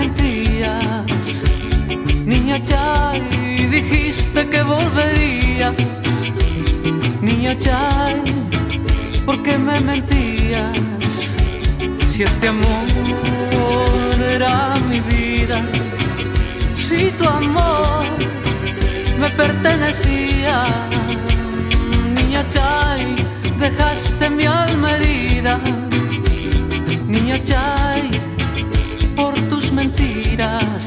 mentías. Niña Chay, dijiste que volverías. Niña Chay, ¿por qué me mentías? Si este amor era mi vida, si tu amor me pertenecía. Niña Chay, dejaste mi alma herida. Niña Chay, por tus mentiras.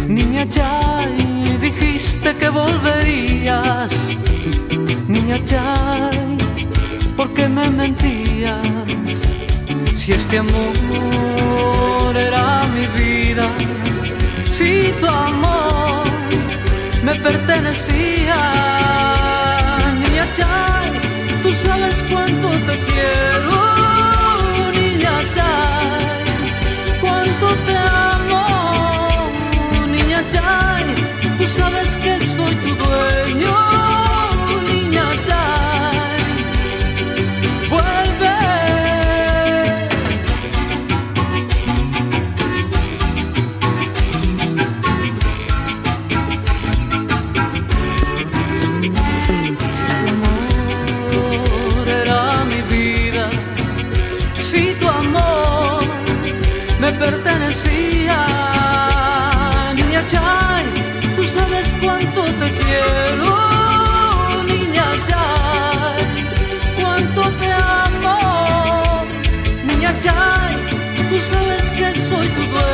Niña Chay, dijiste que volverías. Niña Chay, ¿por qué me mentías? Si este amor era mi vida, si tu amor me pertenecía. Niña Chay, tú sabes cuánto te quiero. Niña Chay, cuánto te amo. Niña Chay, tú sabes que soy tu dueño. Niña Chay, vuelve. Si tu amor me pertenecía. Niña Chay, tú sabes cuánto te quiero. Niña Chay, cuánto te amo. Niña Chay, tú sabes que soy tu dueño.